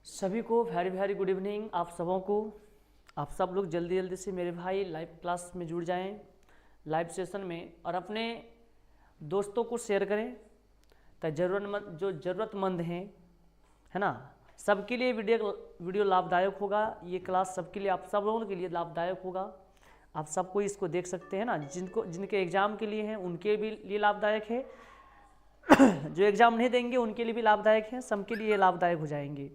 सभी को very very good evening. आप सबों को, आप सब लोग जल्दी जल्दी से मेरे भाई लाइव क्लास में जुड़ जाएं, लाइव सेशन में, और अपने दोस्तों को शेयर करें ताकि ज़रूरतमंद हैं, है ना, सबके लिए वीडियो लाभदायक होगा। ये क्लास सबके लिए, आप सब लोगों के लिए लाभदायक होगा। आप सबको इसको देख सकते हैं ना, जिनके एग्ज़ाम के लिए हैं उनके भी लिए लाभदायक है, जो एग्ज़ाम नहीं देंगे उनके लिए भी लाभदायक है, सबके लिए लाभदायक हो जाएंगे।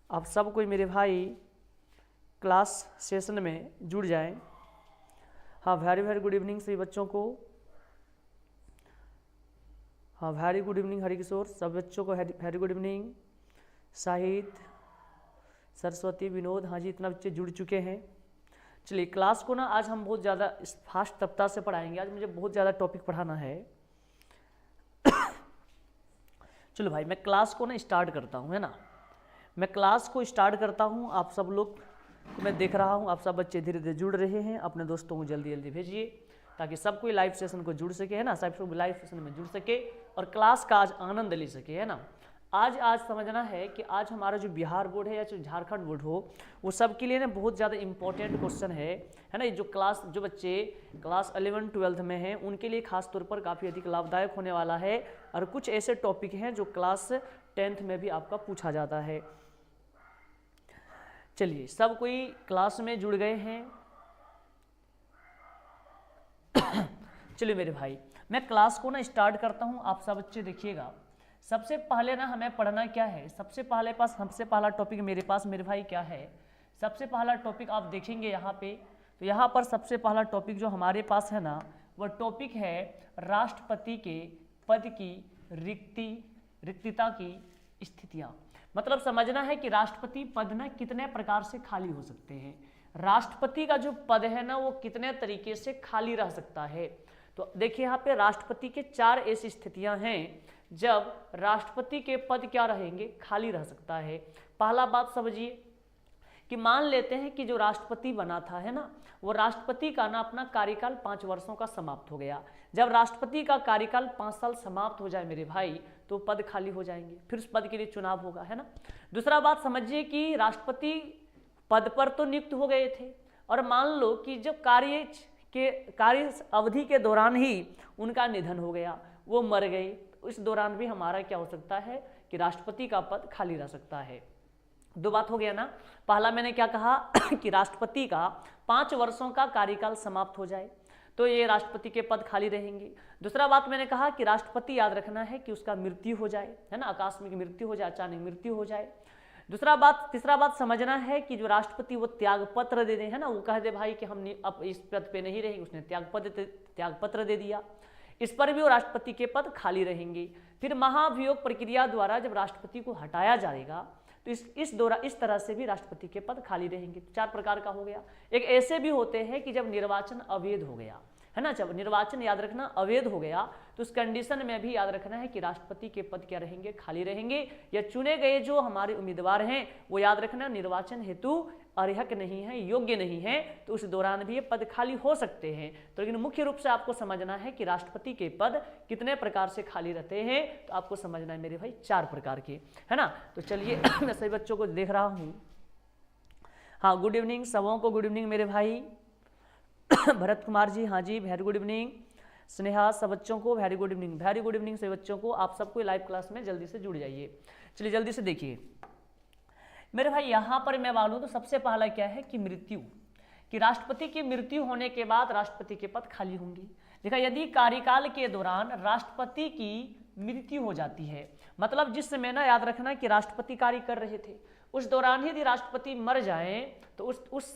आप सब कोई मेरे भाई क्लास सेशन में जुड़ जाएं। हाँ, वेरी वेरी गुड इवनिंग सभी बच्चों को। हाँ, वेरी गुड इवनिंग हरिकिशोर, सब बच्चों को very good evening. Shahid, Saraswati, Vinod, हाँ जी, इतना बच्चे जुड़ चुके हैं। चलिए क्लास को ना आज हम बहुत ज़्यादा फास्ट रफ्तार से पढ़ाएंगे। आज मुझे बहुत ज़्यादा टॉपिक पढ़ाना है। चलो भाई, मैं क्लास को ना स्टार्ट करता हूँ, है ना, मैं क्लास को स्टार्ट करता हूँ। आप सब लोग को मैं देख रहा हूँ, आप सब बच्चे धीरे धीरे जुड़ रहे हैं। अपने दोस्तों को जल्दी जल्दी भेजिए ताकि सब कोई लाइव सेशन को जुड़ सके, है ना, सब लाइव सेशन में जुड़ सके और क्लास का आज आनंद ले सके, है ना। आज समझना है कि आज हमारा जो बिहार बोर्ड है या जो झारखंड बोर्ड हो, वो सब के लिए ना बहुत ज़्यादा इंपॉर्टेंट क्वेश्चन है ना। जो बच्चे क्लास 11 12 में हैं उनके लिए खास तौर पर काफ़ी अधिक लाभदायक होने वाला है। और कुछ ऐसे टॉपिक हैं जो क्लास 10th में भी आपका पूछा जाता है। चलिए, सब कोई क्लास में जुड़ गए हैं। चलिए मेरे भाई, मैं क्लास को ना स्टार्ट करता हूं। आप सब बच्चे देखिएगा। सबसे पहले ना हमें पढ़ना क्या है, सबसे पहला टॉपिक मेरे पास मेरे भाई क्या है। सबसे पहला टॉपिक आप देखेंगे यहाँ पे, तो यहाँ पर सबसे पहला टॉपिक जो हमारे पास है ना, वह टॉपिक है राष्ट्रपति के पद की रिक्तता की स्थितियां। मतलब समझना है कि राष्ट्रपति पद ना कितने प्रकार से खाली हो सकते हैं। राष्ट्रपति का जो पद है ना, वो कितने तरीके से खाली रह सकता है। तो देखिए यहाँ पे राष्ट्रपति के 4 ऐसी स्थितियां हैं जब राष्ट्रपति के पद क्या रहेंगे, खाली रह सकता है। पहला बात समझिए कि मान लेते हैं कि जो राष्ट्रपति बना था, है ना, वो राष्ट्रपति का ना अपना कार्यकाल 5 वर्षों का समाप्त हो गया। जब राष्ट्रपति का कार्यकाल 5 साल समाप्त हो जाए मेरे भाई, तो पद खाली हो जाएंगे, फिर उस पद के लिए चुनाव होगा, है ना। दूसरा बात समझिए कि राष्ट्रपति पद पर तो नियुक्त हो गए थे, और मान लो कि जब कार्य अवधि के दौरान ही उनका निधन हो गया, वो मर गए, तो इस दौरान भी हमारा क्या हो सकता है कि राष्ट्रपति का पद खाली रह सकता है। 2 बात हो गया ना। पहला मैंने क्या कहा कि राष्ट्रपति का 5 वर्षों का कार्यकाल समाप्त हो जाए तो ये राष्ट्रपति के पद खाली रहेंगे। दूसरा बात मैंने कहा कि राष्ट्रपति याद रखना है कि उसका मृत्यु हो जाए, है ना, आकस्मिक मृत्यु हो जाए, अचानक मृत्यु हो जाए। तीसरा बात समझना है कि जो राष्ट्रपति वो त्यागपत्र दे दे, है ना, वो कह दे भाई कि हम अब इस पद पे नहीं रहेंगे, उसने त्यागपत्र दे दिया, इस पर भी वो राष्ट्रपति के पद खाली रहेंगे। फिर महाभियोग प्रक्रिया द्वारा जब राष्ट्रपति को हटाया जाएगा तो इस तरह से भी राष्ट्रपति के पद खाली रहेंगे। 4 प्रकार का हो गया। एक ऐसे भी होते हैं कि जब निर्वाचन अवैध हो गया, है ना, जब निर्वाचन याद रखना अवैध हो गया, तो उस कंडीशन में भी याद रखना है कि राष्ट्रपति के पद क्या रहेंगे, खाली रहेंगे, या चुने गए जो हमारे उम्मीदवार हैं वो याद रखना निर्वाचन हेतु अर्हक नहीं है, योग्य नहीं है, तो उस दौरान भी ये पद खाली हो सकते हैं। तो लेकिन मुख्य रूप से आपको समझना है कि राष्ट्रपति के पद कितने प्रकार से खाली रहते हैं, तो आपको समझना है मेरे भाई 4 प्रकार के, है ना। तो चलिए मैं सभी बच्चों को देख रहा हूँ। हाँ, गुड इवनिंग सबों को, गुड इवनिंग मेरे भाई। भरत कुमार जी, हाँ जी, वेरी गुड इवनिंग। स्नेहा, सब बच्चों को वेरी गुड इवनिंग सभी बच्चों को। आप सबको लाइव क्लास में जल्दी से जुड़ जाइए। चलिए जल्दी से देखिए मेरे भाई, यहाँ पर मैं बोलूँ तो सबसे पहला क्या है कि मृत्यु, कि राष्ट्रपति की मृत्यु होने के बाद राष्ट्रपति के पद खाली होंगे। देखा, यदि कार्यकाल के दौरान राष्ट्रपति की मृत्यु हो जाती है, मतलब जिस समय ना याद रखना कि राष्ट्रपति कार्य कर रहे थे, उस दौरान ही यदि राष्ट्रपति मर जाएं तो उस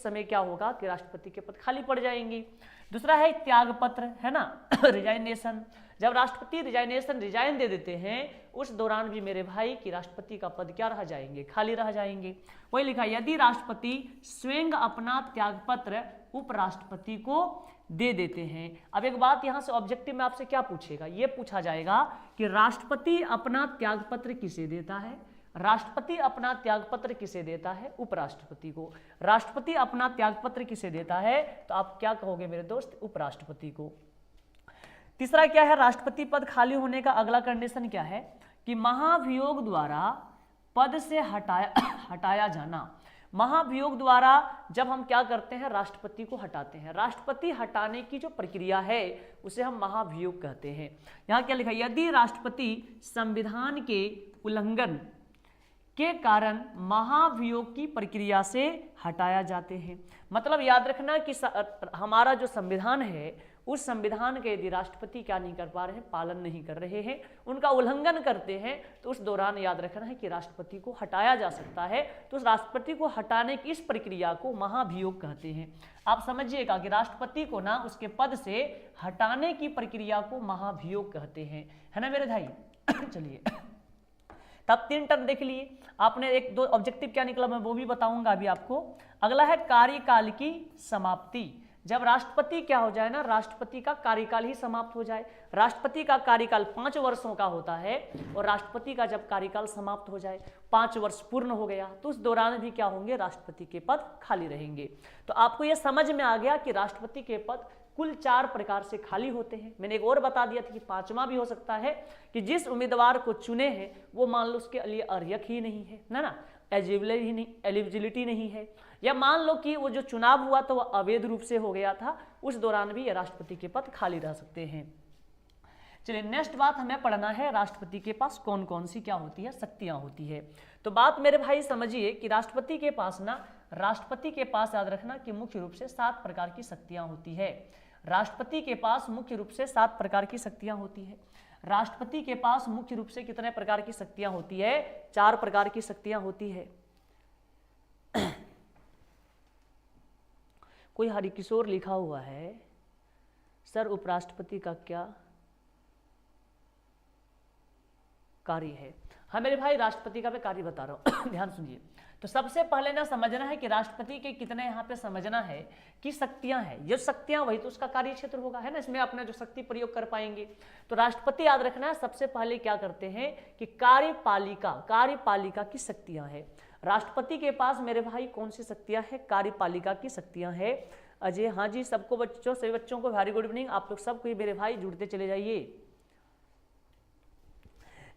समय क्या होगा कि राष्ट्रपति के पद खाली पड़ जाएंगे। दूसरा है त्यागपत्र, है ना, रिजाइनेशन। जब राष्ट्रपति रिजाइन दे देते हैं, उस दौरान भी मेरे भाई कि राष्ट्रपति का पद क्या रह जाएंगे, खाली रह जाएंगे। वही लिखा, यदि राष्ट्रपति स्वयं अपना त्यागपत्र उपराष्ट्रपति को दे देते हैं। अब एक बात यहाँ से ऑब्जेक्टिव में आपसे क्या पूछेगा, ये पूछा जाएगा कि राष्ट्रपति अपना त्यागपत्र किसे देता है। राष्ट्रपति अपना त्यागपत्र किसे देता है, उपराष्ट्रपति को। राष्ट्रपति अपना त्यागपत्र किसे देता है, तो आप क्या कहोगे मेरे दोस्त, उपराष्ट्रपति को। तीसरा क्या है, राष्ट्रपति पद खाली होने का अगला कंडीशन क्या है कि महाभियोग द्वारा पद से हटाया जाना। महाभियोग द्वारा जब हम क्या करते हैं, राष्ट्रपति को हटाते हैं। राष्ट्रपति हटाने की जो प्रक्रिया है उसे हम महाभियोग कहते हैं। यहाँ क्या लिखा है, यदि राष्ट्रपति संविधान के उल्लंघन के कारण महाभियोग की प्रक्रिया से हटाया जाते हैं। मतलब याद रखना कि हमारा जो संविधान है उस संविधान के यदि राष्ट्रपति क्या नहीं कर पा रहे हैं, पालन नहीं कर रहे हैं, उनका उल्लंघन करते हैं, तो उस दौरान याद रखना है कि राष्ट्रपति को हटाया जा सकता है। तो उस राष्ट्रपति को हटाने की इस प्रक्रिया को महाभियोग कहते हैं। आप समझिएगा कि राष्ट्रपति को ना उसके पद से हटाने की प्रक्रिया को महाभियोग कहते हैं, है ना मेरे भाई। चलिए तब 3 टर्म देख लिए आपने। 1-2 ऑब्जेक्टिव क्या निकला मैं वो भी बताऊंगा अभी आपको। अगला है कार्यकाल की समाप्ति। जब राष्ट्रपति क्या हो जाए ना, राष्ट्रपति का कार्यकाल ही समाप्त हो जाए। राष्ट्रपति का कार्यकाल 5 वर्षों का होता है और राष्ट्रपति का जब कार्यकाल समाप्त हो जाए, 5 वर्ष पूर्ण हो गया, तो उस दौरान भी क्या होंगे, राष्ट्रपति के पद खाली रहेंगे। तो आपको यह समझ में आ गया कि राष्ट्रपति के पद कुल 4 प्रकार से खाली होते हैं। मैंने एक और बता दिया था कि 5वां भी हो सकता है कि जिस उम्मीदवार को चुने हैं वो मान लो उसके लिए अर्हक ही नहीं है ना, एलिजिबिलिटी नहीं है, या मान लो कि वो जो चुनाव हुआ तो वह अवैध रूप से हो गया था, उस दौरान भी ये राष्ट्रपति के पद खाली रह सकते हैं। चलिए नेक्स्ट बात हमें पढ़ना है, राष्ट्रपति के पास कौन कौन सी क्या होती है, शक्तियां होती है। तो बात मेरे भाई समझिए कि राष्ट्रपति के पास याद रखना कि मुख्य रूप से 7 प्रकार की शक्तियां होती है। राष्ट्रपति के पास मुख्य रूप से 7 प्रकार की शक्तियां होती है। राष्ट्रपति के पास मुख्य रूप से कितने प्रकार की शक्तियां होती है, 4 प्रकार की शक्तियां होती है। कोई हरिकिशोर लिखा हुआ है, सर उपराष्ट्रपति का क्या कार्य है। हाँ मेरे भाई राष्ट्रपति का मैं कार्य बता रहा हूं। ध्यान सुनिए। तो सबसे पहले ना समझना है कि राष्ट्रपति के कितने यहाँ पे समझना है कि शक्तियां हैं। ये शक्तियां वही तो उसका कार्य क्षेत्र होगा, है ना, इसमें अपना जो शक्ति प्रयोग कर पाएंगे। तो राष्ट्रपति याद रखना है सबसे पहले क्या करते हैं कि कार्यपालिका की शक्तियां हैं। राष्ट्रपति के पास मेरे भाई कौन सी शक्तियां हैं, कार्यपालिका की शक्तियां हैं। अजय, हाँ जी, सबको बच्चों सभी बच्चों को वेरी गुड इवनिंग। आप लोग सब कोई मेरे भाई जुड़ते चले जाइए।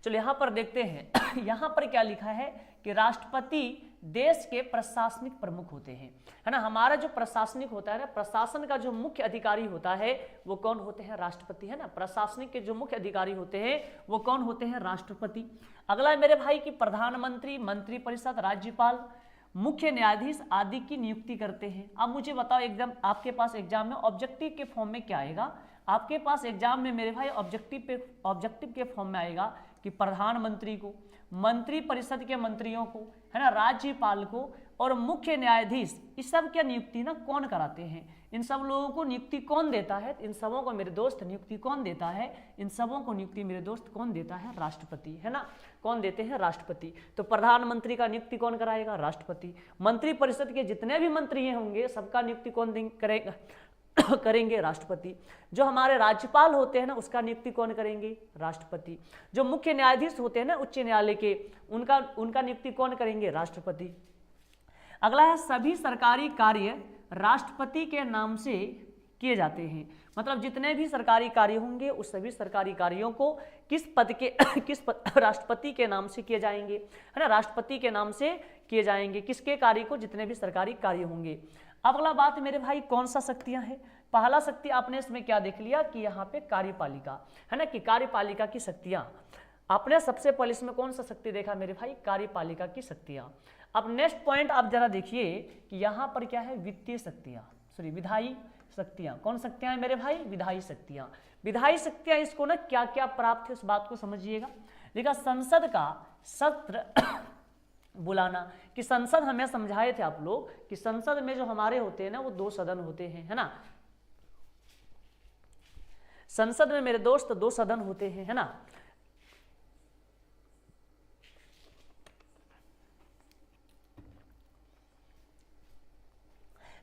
चलो यहाँ पर देखते हैं। यहाँ पर क्या लिखा है कि राष्ट्रपति देश के प्रशासनिक प्रमुख होते हैं, है ना। हमारा जो प्रशासनिक होता है ना, प्रशासन का जो मुख्य अधिकारी होता है वो कौन होते हैं, राष्ट्रपति, है ना। प्रशासनिक के जो मुख्य अधिकारी होते हैं वो कौन होते हैं, राष्ट्रपति। अगला है मेरे भाई कि प्रधानमंत्री, मंत्रिपरिषद, राज्यपाल, मुख्य न्यायाधीश आदि की नियुक्ति करते हैं। अब मुझे बताओ एकदम आपके पास एग्जाम में ऑब्जेक्टिव के फॉर्म में क्या आएगा, आपके पास एग्जाम में मेरे भाई ऑब्जेक्टिव के फॉर्म में आएगा कि प्रधानमंत्री को, मंत्रिपरिषद के मंत्रियों को, है ना, राज्यपाल को और मुख्य न्यायाधीश, इस सब की नियुक्ति ना कौन कराते हैं, इन सब लोगों को नियुक्ति कौन देता है, इन सबों को मेरे दोस्त नियुक्ति कौन देता है, इन सबों को नियुक्ति मेरे दोस्त कौन देता है, राष्ट्रपति, है ना। कौन देते हैं, राष्ट्रपति। तो प्रधानमंत्री का नियुक्ति कौन कराएगा, राष्ट्रपति। मंत्रिपरिषद के जितने भी मंत्री होंगे सबका नियुक्ति कौन करेगा करेंगे, राष्ट्रपति। जो हमारे राज्यपाल होते हैं ना उसका नियुक्ति कौन करेंगे, राष्ट्रपति। जो मुख्य न्यायाधीश होते हैं ना उच्च न्यायालय के, उनका नियुक्ति कौन करेंगे, राष्ट्रपति। अगला है सभी सरकारी कार्य राष्ट्रपति के नाम से किए जाते हैं। मतलब जितने भी सरकारी कार्य होंगे उस सभी सरकारी कार्यों को राष्ट्रपति के नाम से किए जाएंगे, है ना, राष्ट्रपति के नाम से किए जाएंगे। किसके कार्य को, जितने भी सरकारी कार्य होंगे। अब अगला बात मेरे भाई कौन सा शक्तियां हैं। पहला शक्ति आपने इसमें क्या देख लिया कि यहाँ पे कार्यपालिका, है ना, कि कार्यपालिका की शक्तियां। आपने सबसे पहले इसमें कौन सा शक्ति देखा मेरे भाई, कार्यपालिका की शक्तियां। अब नेक्स्ट पॉइंट आप जरा देखिए कि यहाँ पर क्या है, वित्तीय शक्तियां, सॉरी विधायी शक्तियां। कौन शक्तियां हैं मेरे भाई, विधायी शक्तियां। विधायी शक्तियां इसको ना क्या क्या प्राप्त है उस बात को समझिएगा। देखा संसद का सत्र बुलाना, कि संसद हमें समझाए थे आप लोग कि संसद में जो हमारे होते हैं ना वो 2 सदन होते हैं, है ना। संसद में मेरे दोस्त 2 सदन होते हैं, है ना।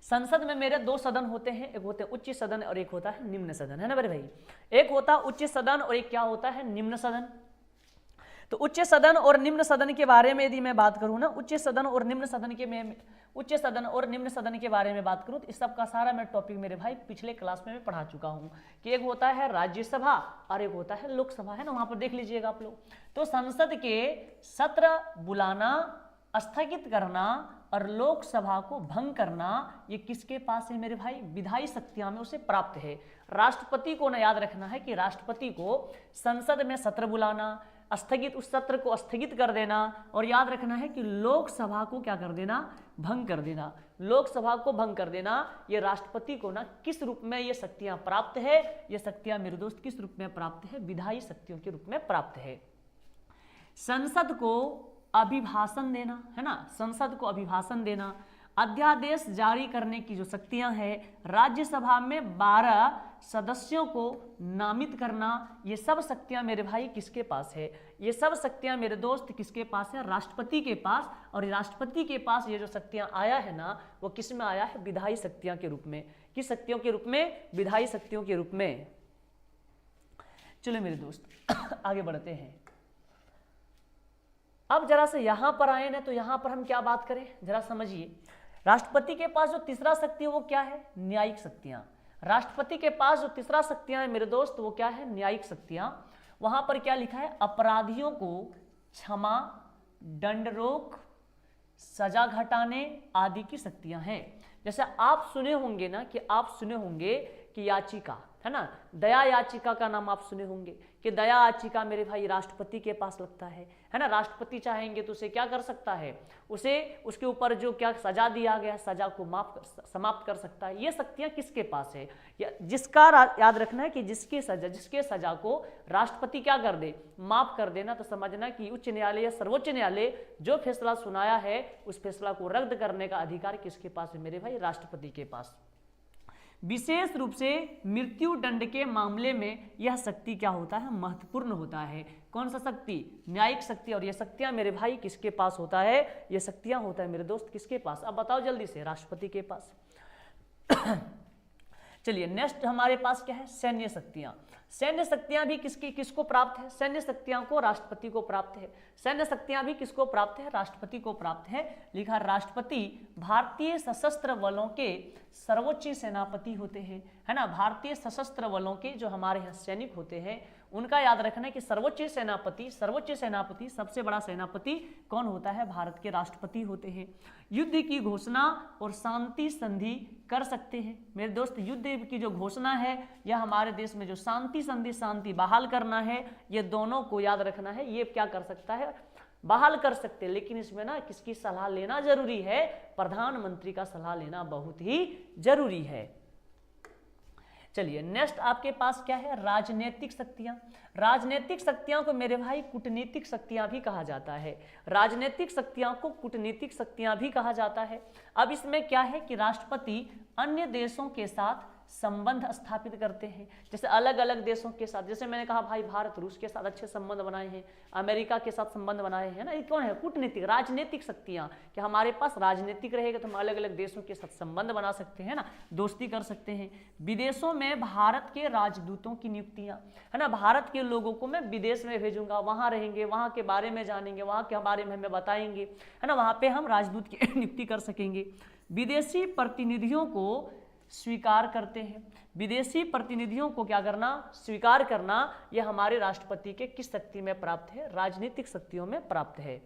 संसद में मेरे 2 सदन होते हैं, एक होते हैं उच्च सदन और एक होता है निम्न सदन, है ना मेरे भाई। एक होता है उच्च सदन और एक क्या होता है, निम्न सदन। तो उच्च सदन और निम्न सदन के बारे में यदि मैं बात करूं ना, उच्च सदन और निम्न सदन के में उच्च सदन और निम्न सदन के बारे में बात करूं तो इस सब का सारा मैं टॉपिक मेरे भाई पिछले क्लास में मैं पढ़ा चुका हूं कि एक होता है राज्यसभा और एक होता है लोकसभा, है ना, वहां पर देख लीजिएगा आप लोग। तो संसद के सत्र बुलाना, स्थगित करना और लोकसभा को भंग करना ये किसके पास है मेरे भाई? विधायी शक्तियां में उसे प्राप्त है। राष्ट्रपति को ना याद रखना है कि राष्ट्रपति को संसद में सत्र बुलाना, स्थगित उस सत्र को स्थगित कर देना और याद रखना है कि लोकसभा को क्या कर देना? भंग कर देना। लोकसभा को भंग कर देना ये राष्ट्रपति को ना किस रूप में ये शक्तियां प्राप्त है? ये शक्तियां मेरे दोस्त किस रूप में प्राप्त है? विधायी शक्तियों के रूप में प्राप्त है। संसद को अभिभाषण देना, है ना, संसद को अभिभाषण देना, अध्यादेश जारी करने की जो शक्तियां हैं, राज्यसभा में 12 सदस्यों को नामित करना, ये सब शक्तियां मेरे भाई किसके पास है? ये सब शक्तियां मेरे दोस्त किसके पास है? राष्ट्रपति के पास। और राष्ट्रपति के पास ये जो शक्तियां आया है ना, वो किस में आया है? विधायी शक्तियां के रूप में। किस शक्तियों के रूप में? विधायी शक्तियों के रूप में। चलो मेरे दोस्त आगे बढ़ते हैं। अब जरा से यहां पर आए ना, तो यहां पर हम क्या बात करें जरा समझिए। राष्ट्रपति के पास जो तीसरा शक्ति है वो क्या है? न्यायिक शक्तियां। राष्ट्रपति के पास जो तीसरा शक्तियां है मेरे दोस्त वो क्या है? न्यायिक शक्तियां। वहां पर क्या लिखा है? अपराधियों को क्षमा, दंड रोक, सजा घटाने आदि की शक्तियां हैं। जैसे आप सुने होंगे ना कि आप सुने होंगे कि याचिका, है ना, दया याचिका का नाम आप सुने होंगे कि दया याचिका मेरे भाई राष्ट्रपति के पास लगता है ना। राष्ट्रपति चाहेंगे तो उसे क्या कर सकता है? उसे उसके ऊपर जो क्या सजा दिया गया सजा को समाप्त कर सकता है। ये शक्तियां किसके पास है? जिसका याद रखना है कि जिसके सजा को राष्ट्रपति क्या कर दे? माफ कर देना। तो समझना कि उच्च न्यायालय या सर्वोच्च न्यायालय जो फैसला सुनाया है उस फैसला को रद्द करने का अधिकार किसके पास है मेरे भाई? राष्ट्रपति के पास। विशेष रूप से मृत्यु दंड के मामले में यह शक्ति क्या होता है? महत्वपूर्ण होता है। कौन सा शक्ति? न्यायिक शक्ति। और ये शक्तियां मेरे भाई किसके पास होता है? ये शक्तियां होता है मेरे दोस्त किसके पास? अब बताओ जल्दी से। राष्ट्रपति के पास। चलिए नेक्स्ट हमारे पास क्या है? सैन्य शक्तियां। सैन्य शक्तियां भी किसको प्राप्त है? सैन्य शक्तियां को राष्ट्रपति को प्राप्त है। सैन्य शक्तियां भी किसको प्राप्त है? राष्ट्रपति को प्राप्त है। लिखा राष्ट्रपति भारतीय सशस्त्र बलों के सर्वोच्च सेनापति होते हैं, है ना। भारतीय सशस्त्र बलों के जो हमारे यहाँ सैनिक होते हैं उनका याद रखना है कि सर्वोच्च सेनापति सबसे बड़ा सेनापति कौन होता है? भारत के राष्ट्रपति होते हैं। युद्ध की घोषणा और शांति संधि कर सकते हैं मेरे दोस्त। युद्ध की जो घोषणा है या हमारे देश में जो शांति संधि, शांति बहाल करना है, ये दोनों को याद रखना है। ये क्या कर सकता है? बहाल कर सकते हैं। लेकिन इसमें ना किसकी सलाह लेना जरूरी है? प्रधानमंत्री का सलाह लेना बहुत ही जरूरी है। चलिए नेक्स्ट आपके पास क्या है? राजनीतिक शक्तियां। राजनीतिक शक्तियां को मेरे भाई कूटनीतिक शक्तियां भी कहा जाता है। राजनीतिक शक्तियां को कूटनीतिक शक्तियां भी कहा जाता है। अब इसमें क्या है कि राष्ट्रपति अन्य देशों के साथ संबंध स्थापित करते हैं। जैसे अलग अलग देशों के साथ, जैसे मैंने कहा भाई भारत रूस के साथ अच्छे संबंध बनाए हैं, अमेरिका के साथ संबंध बनाए हैं ना। ये कौन है? कूटनीतिक, राजनीतिक शक्तियां। कि हमारे पास राजनीतिक रहेगा तो हम अलग अलग देशों के साथ संबंध बना सकते हैं ना, दोस्ती कर सकते हैं। विदेशों में भारत के राजदूतों की नियुक्तियां, है ना। भारत के लोगों को मैं विदेश में भेजूंगा, वहां रहेंगे, वहां के बारे में जानेंगे, वहां के बारे में हमें बताएंगे, है ना। वहां पे हम राजदूत की नियुक्ति कर सकेंगे। विदेशी प्रतिनिधियों को स्वीकार करते हैं। विदेशी प्रतिनिधियों को क्या करना? स्वीकार करना। यह हमारे राष्ट्रपति के किस शक्ति में प्राप्त है? राजनीतिक शक्तियों में प्राप्त है।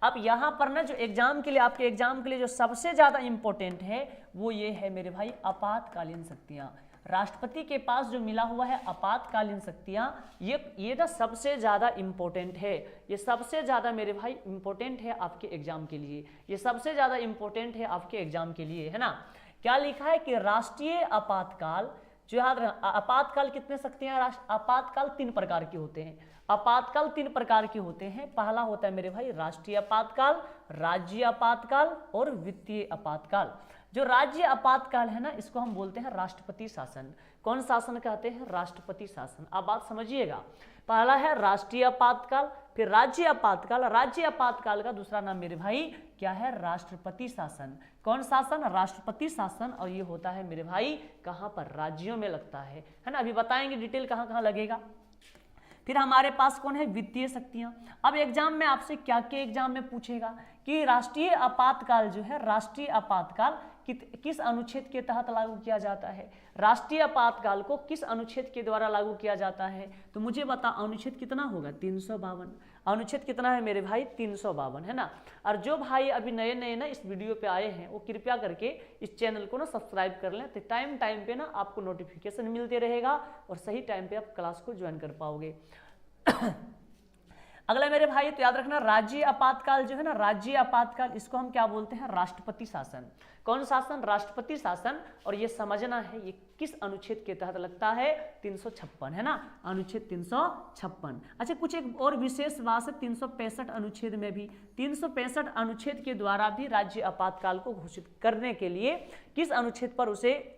अब यहां पर ना जो एग्जाम के लिए, आपके एग्जाम के लिए जो सबसे ज्यादा इंपॉर्टेंट है वो ये है मेरे भाई आपातकालीन शक्तियां। राष्ट्रपति के पास जो मिला हुआ है आपातकालीन शक्तियां, ये ना सबसे ज्यादा इंपॉर्टेंट है। ये सबसे ज्यादा मेरे भाई इंपॉर्टेंट है आपके एग्जाम के लिए। ये सबसे ज्यादा इंपॉर्टेंट है आपके एग्जाम के लिए, है ना। क्या लिखा है कि राष्ट्रीय आपातकाल, जो याद रखना, आपातकाल कितने शक्तियां? आपातकाल 3 प्रकार के होते हैं। आपातकाल 3 प्रकार के होते हैं। पहला होता है मेरे भाई राष्ट्रीय आपातकाल, राज्य आपातकाल और वित्तीय आपातकाल। जो राज्य आपातकाल है ना, इसको हम बोलते हैं राष्ट्रपति शासन। कौन शासन कहते हैं? राष्ट्रपति शासन। अब बात समझिएगा, पहला है राष्ट्रीय आपातकाल, फिर राज्य आपातकाल। राज्य आपातकाल का दूसरा नाम मेरे भाई क्या है? राष्ट्रपति शासन। कौन शासन? राष्ट्रपति शासन। और ये होता है मेरे भाई कहां पर? राज्यों में लगता है ना। अभी बताएंगे डिटेल कहां कहां लगेगा। फिर हमारे पास कौन है, वित्तीय शक्तियां। अब एग्जाम में आपसे क्या क्या एग्जाम में पूछेगा कि राष्ट्रीय आपातकाल जो है, राष्ट्रीय आपातकाल किस अनुच्छेद के तहत लागू किया जाता है, राष्ट्रीय आपातकाल को किस अनुच्छेद के द्वारा लागू किया जाता है। तो मुझे बता अनुच्छेद कितना होगा, 352। अनुच्छेद कितना है मेरे भाई, 352 है ना। और जो भाई अभी नए नए ना इस वीडियो पे आए हैं वो कृपया करके इस चैनल को ना सब्सक्राइब कर लें, तो टाइम टाइम पे ना आपको नोटिफिकेशन मिलते रहेगा और सही टाइम पे आप क्लास को ज्वाइन कर पाओगे। अगला मेरे भाई तो याद रखना, राज्य आपातकाल जो है ना, राज्य आपातकाल इसको हम क्या बोलते हैं, राष्ट्रपति शासन। कौन शासन, राष्ट्रपति शासन। और ये समझना है ये किस अनुच्छेद के तहत लगता है, 356 है ना, अनुच्छेद 356। अच्छा कुछ एक और विशेष बात है 365 अनुच्छेद में भी, 365 अनुच्छेद के द्वारा भी राज्य आपातकाल को घोषित करने के लिए किस अनुच्छेद पर उसे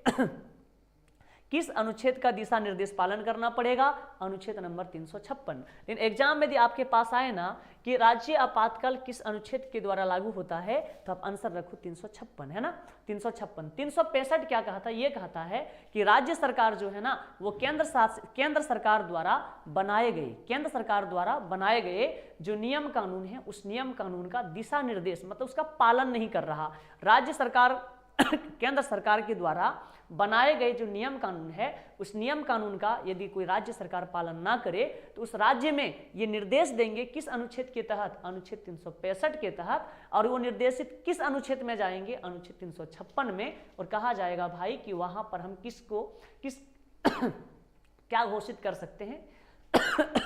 किस अनुच्छेद का दिशा निर्देश पालन करना पड़ेगा, अनुच्छेद नंबर 356। लेकिन एग्जाम में यदि आपके पास आए ना कि राज्य आपातकाल किस अनुच्छेद के द्वारा लागू होता है, तो आप आंसर रखो 356 है ना, 356। 365 क्या कहता है, ये कहता है कि राज्य सरकार जो है ना वो केंद्र सरकार द्वारा बनाए गए, केंद्र सरकार द्वारा बनाए गए जो नियम कानून है उस नियम कानून का दिशा निर्देश मतलब उसका पालन नहीं कर रहा। राज्य सरकार केंद्र सरकार के द्वारा बनाए गए जो नियम कानून है उस नियम कानून का यदि कोई राज्य सरकार पालन ना करे तो उस राज्य में ये निर्देश देंगे किस अनुच्छेद के तहत, अनुच्छेद 365 के तहत। और वो निर्देशित किस अनुच्छेद में जाएंगे, अनुच्छेद 356 में। और कहा जाएगा भाई कि वहां पर हम किस क्या घोषित कर सकते हैं,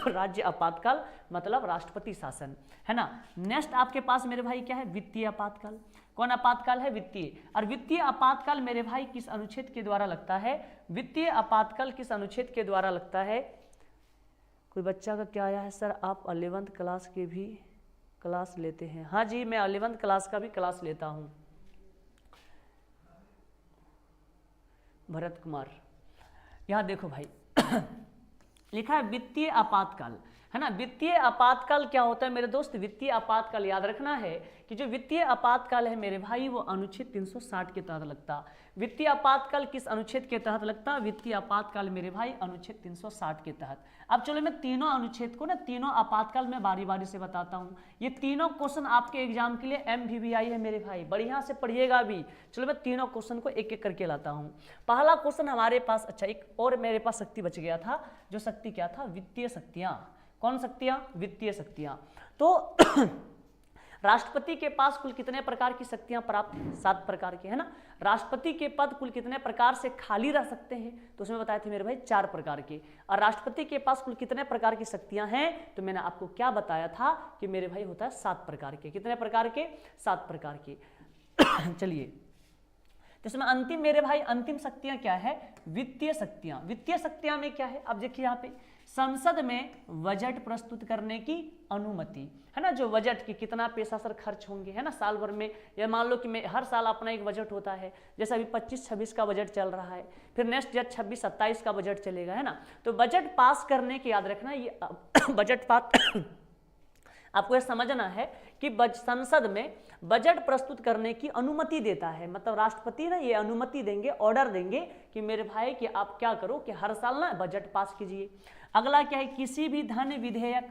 राज्य आपातकाल मतलब राष्ट्रपति शासन है ना। नेक्स्ट आपके पास मेरे भाई क्या है, वित्तीय आपातकाल। कौन आपातकाल है, वित्तीय। और वित्तीय आपातकाल मेरे भाई किस अनुच्छेद के द्वारा लगता है, वित्तीय आपातकाल किस अनुच्छेद के द्वारा लगता है। कोई बच्चा का क्या आया है, सर आप 11th क्लास के भी क्लास लेते हैं। हाँ जी मैं 11th क्लास का भी क्लास लेता हूँ। भरत कुमार, यहाँ देखो भाई लिखा है वित्तीय आपातकाल है ना। वित्तीय आपातकाल क्या होता है मेरे दोस्त, वित्तीय आपातकाल याद रखना है कि जो वित्तीय आपातकाल है मेरे भाई वो अनुच्छेद 360 के तहत लगता। वित्तीय आपातकाल किस अनुच्छेद के तहत लगता, वित्तीय आपातकाल मेरे भाई अनुच्छेद 360 के तहत। अब चलो मैं तीनों अनुच्छेद को ना, तीनों आपातकाल में बारी बारी से बताता हूँ। ये तीनों क्वेश्चन आपके एग्जाम के लिए MVVI है मेरे भाई, बढ़िया से पढ़िएगा भी। चलो मैं तीनों क्वेश्चन को एक एक करके लाता हूँ। पहला क्वेश्चन हमारे पास, अच्छा एक और मेरे पास शक्ति बच गया था, जो शक्ति क्या था, वित्तीय शक्तियाँ। कौन शक्तियाँ, वित्तीय शक्तियाँ। तो राष्ट्रपति के पास कुल कितने प्रकार की शक्तियां प्राप्त हैं, 7 प्रकार के है ना। राष्ट्रपति के पद कुल कितने प्रकार से खाली रह सकते हैं, तो उसमें बताए थे मेरे भाई 4 प्रकार के। और राष्ट्रपति के पास कुल कितने प्रकार की शक्तियां हैं, तो मैंने आपको क्या बताया था कि मेरे भाई होता है 7 प्रकार के। कितने प्रकार के, 7 प्रकार के। चलिए तो इसमें अंतिम मेरे भाई अंतिम शक्तियां क्या है, वित्तीय शक्तियां। वित्तीय शक्तियां में क्या है, अब देखिए यहाँ पे संसद में बजट प्रस्तुत करने की अनुमति है ना। जो बजट की कितना पैसा सर खर्च होंगे है ना साल भर में, या मान लो कि मैं हर साल अपना एक बजट होता है, जैसे अभी 25-26 का बजट चल रहा है, फिर नेक्स्ट ईयर 26-27 का बजट चलेगा है ना। तो बजट पास करने की याद रखना ये बजट पास आपको यह समझना है कि संसद में बजट प्रस्तुत करने की अनुमति देता है। मतलब राष्ट्रपति ना ये अनुमति देंगे, ऑर्डर देंगे कि मेरे भाई कि आप क्या करो कि हर साल ना बजट पास कीजिए। अगला क्या है, किसी भी धन विधेयक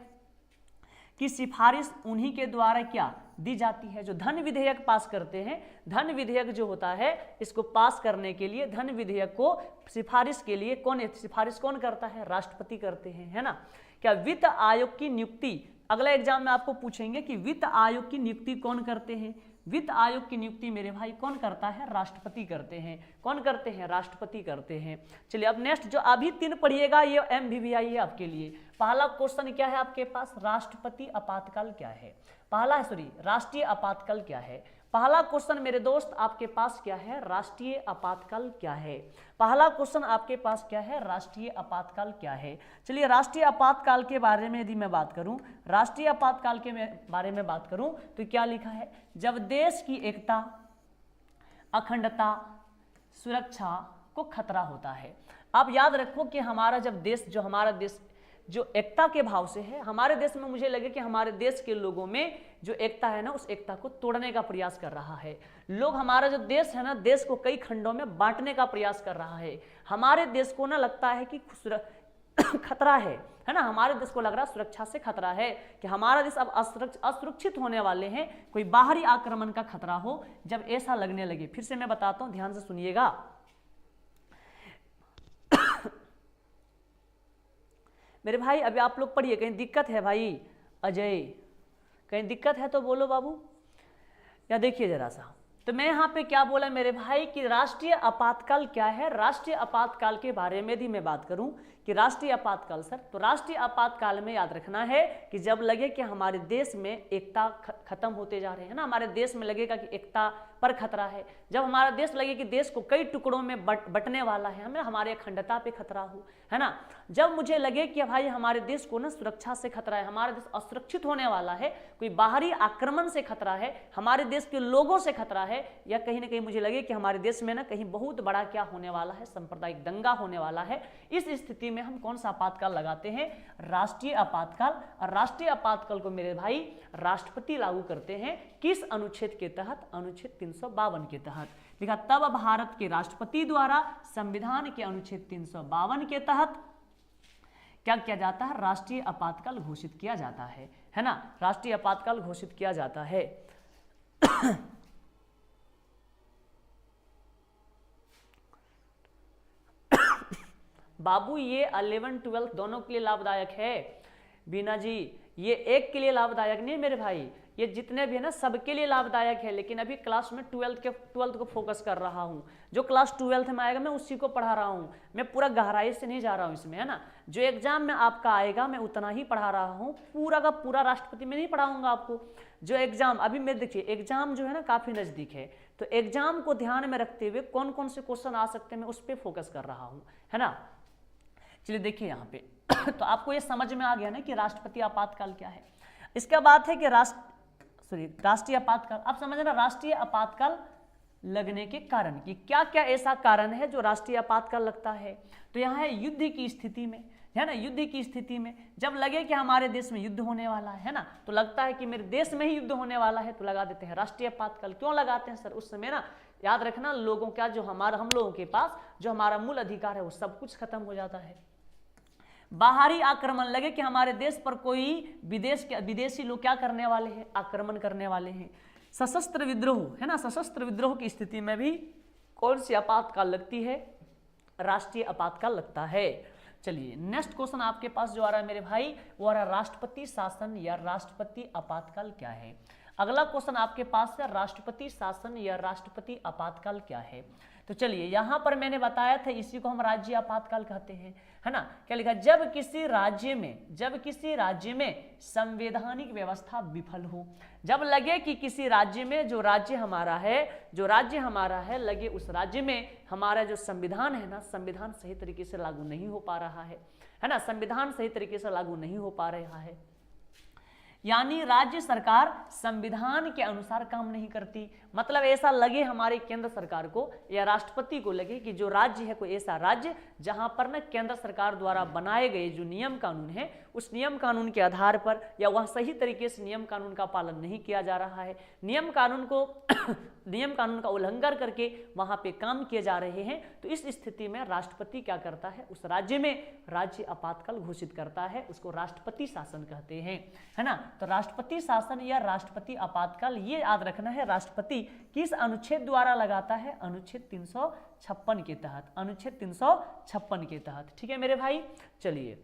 की सिफारिश उन्हीं के द्वारा क्या दी जाती है। जो धन विधेयक पास करते हैं, धन विधेयक जो होता है इसको पास करने के लिए, धन विधेयक को सिफारिश के लिए सिफारिश कौन करता है, राष्ट्रपति करते हैं है ना। क्या वित्त आयोग की नियुक्ति, अगला एग्जाम में आपको पूछेंगे कि वित्त आयोग की नियुक्ति कौन करते हैं। वित्त आयोग की नियुक्ति मेरे भाई कौन करता है, राष्ट्रपति करते हैं। कौन करते हैं, राष्ट्रपति करते हैं। चलिए अब नेक्स्ट जो अभी 3 पढ़िएगा ये MVVI है आपके लिए। पहला क्वेश्चन क्या है आपके पास, राष्ट्रपति आपातकाल क्या है। राष्ट्रीय आपातकाल क्या है। पहला क्वेश्चन मेरे दोस्त आपके पास क्या है, राष्ट्रीय आपातकाल क्या है। पहला क्वेश्चन आपके पास क्या है, राष्ट्रीय आपातकाल क्या है। चलिए राष्ट्रीय आपातकाल के बारे में यदि मैं बात करूं, राष्ट्रीय आपातकाल के बारे में बात करूं तो क्या लिखा है, जब देश की एकता, अखंडता, सुरक्षा को खतरा होता है। आप याद रखो कि हमारा जब देश, जो हमारा देश जो एकता के भाव से है, हमारे देश में मुझे लगे कि हमारे देश के लोगों में जो एकता है ना उस एकता को तोड़ने का प्रयास कर रहा है। लोग हमारा जो देश है ना, देश को कई खंडों में बांटने का प्रयास कर रहा है। हमारे देश को ना लगता है कि खतरा है ना, हमारे देश को लग रहा है सुरक्षा से खतरा है कि हमारा देश अब असुरक्षित होने वाले हैं, कोई बाहरी आक्रमण का खतरा हो, जब ऐसा लगने लगे। फिर से मैं बताता हूं, ध्यान से सुनिएगा। मेरे भाई अभी आप लोग पढ़िए, कहीं दिक्कत है भाई? अजय, कहीं दिक्कत है तो बोलो बाबू। या देखिए जरा सा, तो मैं यहाँ पे क्या बोला मेरे भाई कि राष्ट्रीय आपातकाल क्या है। राष्ट्रीय आपातकाल के बारे में भी मैं बात करूं कि राष्ट्रीय आपातकाल सर, तो राष्ट्रीय आपातकाल में याद रखना है कि जब लगे कि हमारे देश में एकता खत्म होते जा रहे हैं ना, हमारे देश में लगेगा कि एकता पर खतरा है, जब हमारा देश लगे कि देश को कई टुकड़ों में बंटने वाला है, हमें हमारे अखंडता पे खतरा हो, है ना, जब मुझे लगे कि भाई हमारे देश को ना सुरक्षा से खतरा है, हमारा देश असुरक्षित होने वाला है, कोई बाहरी आक्रमण से खतरा है, हमारे देश के लोगों से खतरा है, या कहीं ना कहीं मुझे लगे कि हमारे देश में ना कहीं बहुत बड़ा क्या होने वाला है, सांप्रदायिक दंगा होने वाला है, इस स्थिति में हम कौन सा आपातकाल लगाते हैं? राष्ट्रीय आपातकाल। और राष्ट्रीय आपातकाल को मेरे भाई राष्ट्रपति लागू करते हैं, किस अनुच्छेद के तहत? अनुच्छेद 352 के तहत। लिखा, तब भारत के राष्ट्रपति द्वारा संविधान के अनुच्छेद 352 के तहत क्या किया जाता है? राष्ट्रीय आपातकाल घोषित किया जाता है ना, राष्ट्रीय आपातकाल घोषित किया जाता है। बाबू ये 11 12 दोनों के लिए लाभदायक है। बीना जी, ये एक के लिए लाभदायक नहीं मेरे भाई, ये जितने भी है ना सबके लिए लाभदायक है, लेकिन अभी क्लास में 12th को फोकस कर रहा हूँ। जो क्लास 12th में आएगा मैं उसी को पढ़ा रहा हूँ, मैं पूरा गहराई से नहीं जा रहा हूँ इसमें, है ना। जो एग्जाम में आपका आएगा मैं उतना ही पढ़ा रहा हूँ, पूरा का पूरा राष्ट्रपति में नहीं पढ़ाऊंगा आपको। जो एग्जाम अभी मैं देखिए, एग्जाम जो है ना काफी नजदीक है, तो एग्जाम को ध्यान में रखते हुए कौन कौन से क्वेश्चन आ सकते हैं मैं उस पर फोकस कर रहा हूँ, है ना। चलिए देखिए यहाँ पे तो आपको ये समझ में आ गया ना कि राष्ट्रपति आपातकाल क्या है। इसका बात है कि राष्ट्रीय आपातकाल, आप समझना राष्ट्रीय आपातकाल लगने के कारण कि क्या क्या ऐसा कारण है जो राष्ट्रीय आपातकाल लगता है। तो यहाँ है युद्ध की स्थिति में, है ना, युद्ध की स्थिति में जब लगे कि हमारे देश में युद्ध होने वाला है ना, तो लगता है कि मेरे देश में ही युद्ध होने वाला है, तो लगा देते हैं राष्ट्रीय आपातकाल। क्यों लगाते हैं सर? उस समय ना याद रखना लोगों का जो हम लोगों के पास जो हमारा मूल अधिकार है वो सब कुछ खत्म हो जाता है। बाहरी आक्रमण लगे कि हमारे देश पर कोई विदेशी लोग क्या करने वाले हैं? आक्रमण करने वाले हैं। सशस्त्र विद्रोह, है ना, सशस्त्र विद्रोह की स्थिति में भी कौन सी आपातकाल लगती है? राष्ट्रीय आपातकाल लगता है। चलिए नेक्स्ट क्वेश्चन आपके पास जो आ रहा है मेरे भाई, वो आ रहा है राष्ट्रपति शासन या राष्ट्रपति आपातकाल क्या है। अगला क्वेश्चन आपके पास है राष्ट्रपति शासन या राष्ट्रपति आपातकाल क्या है। तो चलिए यहाँ पर मैंने बताया था इसी को हम राज्य आपातकाल कहते हैं, है ना। क्या लिखा? जब किसी राज्य में संवैधानिक व्यवस्था विफल हो, जब लगे कि किसी राज्य में जो राज्य हमारा है लगे उस राज्य में हमारा जो संविधान है ना, संविधान सही तरीके से लागू नहीं हो पा रहा है ना, संविधान सही तरीके से लागू नहीं हो पा रहा है, यानी राज्य सरकार संविधान के अनुसार काम नहीं करती। मतलब ऐसा लगे हमारे केंद्र सरकार को या राष्ट्रपति को लगे कि जो राज्य है कोई ऐसा राज्य जहां पर न केंद्र सरकार द्वारा बनाए गए जो नियम कानून है उस नियम कानून के आधार पर या वह सही तरीके से नियम कानून का पालन नहीं किया जा रहा है, नियम कानून का उल्लंघन करके वहां पे काम किए जा रहे हैं, तो इस स्थिति में राष्ट्रपति क्या करता है? उस राज्य में राज्य आपातकाल घोषित करता है, उसको राष्ट्रपति शासन कहते हैं, है ना। तो राष्ट्रपति शासन या राष्ट्रपति आपातकाल ये याद रखना है, राष्ट्रपति किस अनुच्छेद द्वारा लगाता है? अनुच्छेद 356 के तहत, अनुच्छेद 356 के तहत। ठीक है मेरे भाई। चलिए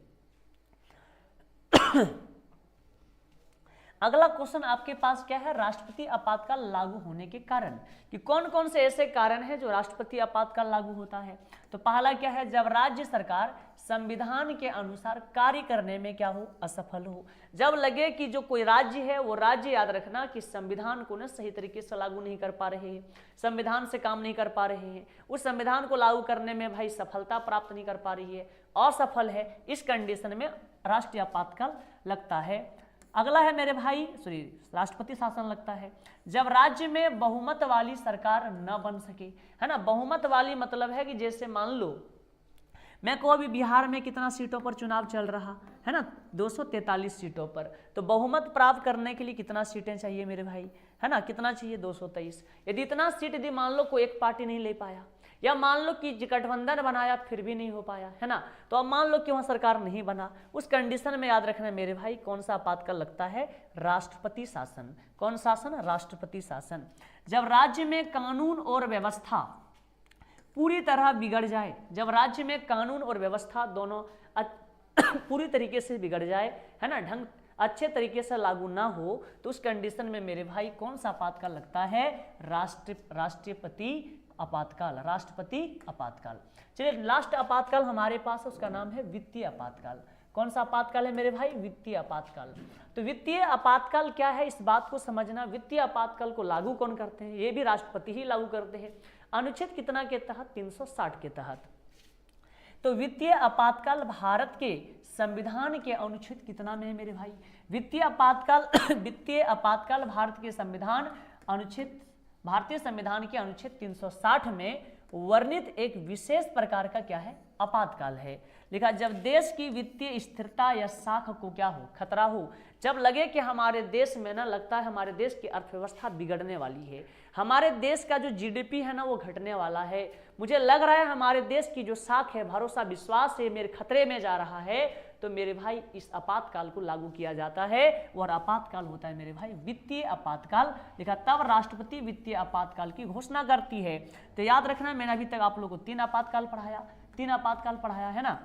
अगला क्वेश्चन आपके पास क्या है? राष्ट्रपति आपातकाल लागू होने के कारण, कि कौन कौन से ऐसे कारण हैं जो राष्ट्रपति आपातकाल लागू होता है। तो पहला क्या है? जब राज्य सरकार संविधान के अनुसार कार्य करने में क्या हो? असफल हो। जब लगे कि जो कोई राज्य है वो राज्य याद रखना कि संविधान को ना सही तरीके से लागू नहीं कर पा रहे हैं, संविधान से काम नहीं कर पा रहे हैं, उस संविधान को लागू करने में भाई सफलता प्राप्त नहीं कर पा रही है, असफल है, इस कंडीशन में राष्ट्रीय आपातकाल लगता है। अगला है मेरे भाई राष्ट्रपति शासन लगता है जब राज्य में बहुमत वाली सरकार न बन सके, है ना। बहुमत वाली मतलब है कि जैसे मान लो मैं को अभी बिहार में कितना सीटों पर चुनाव चल रहा है ना, 243 सीटों पर, तो बहुमत प्राप्त करने के लिए कितना सीटें चाहिए मेरे भाई, है ना, कितना चाहिए? 223। यदि इतना सीट यदि मान लो कोई एक पार्टी नहीं ले पाया या मान लो कि गठबंधन बनाया फिर भी नहीं हो पाया, है ना, तो अब मान लो कि वहां सरकार नहीं बना, उस कंडीशन में याद रखना मेरे भाई कौन सा आपातकाल लगता है, राष्ट्रपति शासन। कौन शासन, राष्ट्रपति शासन। जब राज्य में कानून और व्यवस्था पूरी तरह बिगड़ जाए, जब राज्य में कानून और व्यवस्था दोनों पूरी तरीके से बिगड़ जाए, है ना, ढंग अच्छे तरीके से लागू ना हो, तो उस कंडीशन में मेरे भाई कौन सा आपातकाल लगता है, राष्ट्रपति आपातकाल, राष्ट्रपति आपातकाल। चलिए लास्ट आपातकाल हमारे पास है, उसका नाम है वित्तीय आपातकाल। कौन सा आपातकाल है मेरे भाई, वित्तीय आपातकाल। तो वित्तीय आपातकाल क्या है, इस बात को समझना। वित्तीय आपातकाल को लागू कौन करते हैं, ये भी राष्ट्रपति ही लागू करते हैं। अनुच्छेद कितना के तहत, 360 के तहत। तो वित्तीय आपातकाल भारत के संविधान के अनुच्छेद कितना में है मेरे भाई, वित्तीय आपातकाल भारत के संविधान अनुच्छेद, भारतीय संविधान के अनुच्छेद 360 में वर्णित एक विशेष प्रकार का क्या है, आपातकाल है। लिखा जब देश की वित्तीय स्थिरता या साख को क्या हो, खतरा हो, जब लगे कि हमारे देश में ना, लगता है हमारे देश की अर्थव्यवस्था बिगड़ने वाली है, हमारे देश का जो जीडीपी है ना वो घटने वाला है, मुझे लग रहा है हमारे देश की जो साख है, भरोसा विश्वास है, मेरे खतरे में जा रहा है, तो मेरे भाई इस आपातकाल को लागू किया जाता है, और आपातकाल होता है मेरे भाई वित्तीय आपातकाल। लिखा तब राष्ट्रपति वित्तीय आपातकाल की घोषणा करती है। तो याद रखना मैंने अभी तक आप लोगों को 3 आपातकाल पढ़ाया है ना।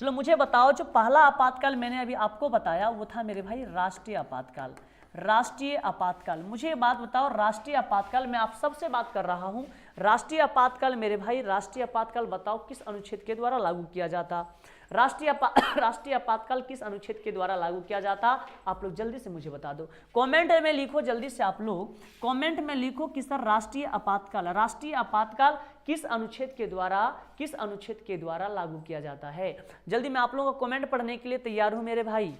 चलो मुझे बताओ, जो पहला आपातकाल मैंने अभी आपको बताया वो था मेरे भाई राष्ट्रीय आपातकाल। राष्ट्रीय आपातकाल, मुझे ये बात बताओ, राष्ट्रीय आपातकाल मैं आप सबसे बात कर रहा हूं, राष्ट्रीय आपातकाल मेरे भाई, राष्ट्रीय आपातकाल बताओ किस अनुच्छेद के द्वारा लागू किया जाता, राष्ट्रीय आपातकाल किस अनुच्छेद के द्वारा लागू किया जाता, आप लोग जल्दी से मुझे बता दो, कमेंट में लिखो, जल्दी से आप लोग कमेंट में लिखो कि सर राष्ट्रीय आपातकाल किस अनुच्छेद के द्वारा लागू किया जाता है। जल्दी मैं आप लोगों को कमेंट पढ़ने के लिए तैयार हूं मेरे भाई।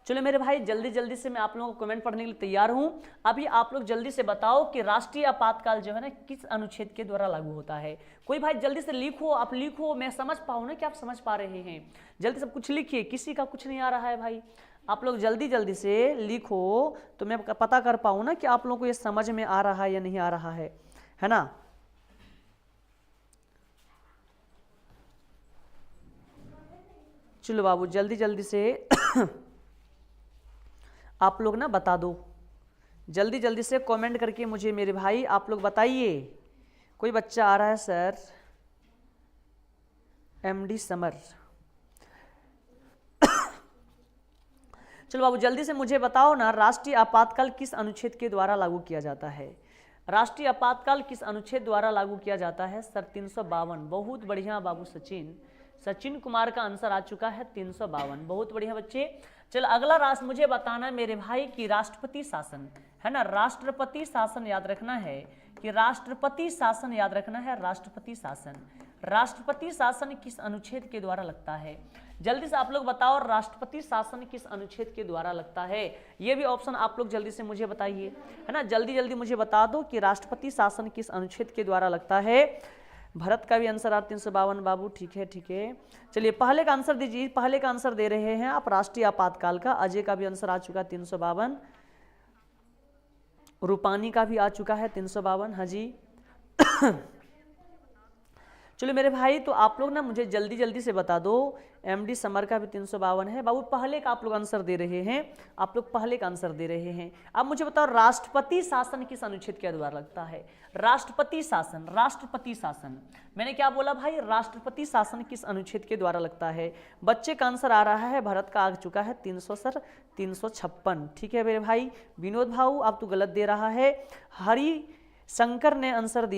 चलो मेरे भाई जल्दी से मैं आप लोगों को कमेंट पढ़ने के लिए तैयार हूं। अभी आप लोग जल्दी से बताओ कि राष्ट्रीय आपातकाल जो है ना किस अनुच्छेद के द्वारा लागू होता है। कोई भाई जल्दी से लिखो, आप लिखो, मैं समझ पाऊं ना कि आप समझ पा रहे हैं। जल्दी से कुछ लिखिए, किसी का कुछ नहीं आ रहा है भाई, आप लोग जल्दी से लिखो तो मैं पता कर पाऊं ना कि आप लोगों को ये समझ में आ रहा है या नहीं आ रहा है ना। चलो बाबू जल्दी से आप लोग ना बता दो, जल्दी से कमेंट करके मुझे मेरे भाई आप लोग बताइए। कोई बच्चा आ रहा है सर, एमडी समर। चलो बाबू जल्दी से मुझे बताओ ना, राष्ट्रीय आपातकाल किस अनुच्छेद के द्वारा लागू किया जाता है, राष्ट्रीय आपातकाल किस अनुच्छेद द्वारा लागू किया जाता है सर, 352। बहुत बढ़िया बाबू सचिन कुमार का आंसर आ चुका है 352, बहुत बढ़िया बच्चे। चल अगला राष्ट्र मुझे बताना मेरे भाई कि राष्ट्रपति शासन है ना, राष्ट्रपति शासन याद रखना है कि राष्ट्रपति शासन याद रखना है, राष्ट्रपति शासन किस अनुच्छेद के द्वारा लगता है। जल्दी से आप लोग बताओ राष्ट्रपति शासन किस अनुच्छेद के द्वारा लगता है, ये भी ऑप्शन आप लोग जल्दी से मुझे बताइए, है ना, जल्दी मुझे बता दो कि राष्ट्रपति शासन किस अनुच्छेद के द्वारा लगता है। भरत का भी आंसर आप 352 बाबू, ठीक है। चलिए पहले का आंसर दीजिए, पहले का आंसर दे रहे हैं आप राष्ट्रीय आपातकाल का। अजय का भी आंसर आ चुका 352, रूपानी का भी आ चुका है 352, हाँ जी। चलो मेरे भाई तो आप लोग ना मुझे जल्दी से बता दो, एमडी समर का भी 352 है बाबू, पहले का आप लोग आंसर दे रहे हैं, आप लोग पहले का आंसर दे रहे हैं। अब मुझे बताओ राष्ट्रपति शासन किस अनुच्छेद के द्वारा लगता है, राष्ट्रपति शासन मैंने क्या बोला भाई, राष्ट्रपति शासन किस अनुच्छेद के द्वारा लगता है। बच्चे का आंसर आ रहा है, भरत का आ चुका है 356, ठीक है मेरे भाई। विनोद भाऊ आप तो गलत दे रहा है, हरि शंकर ने आंसर दिया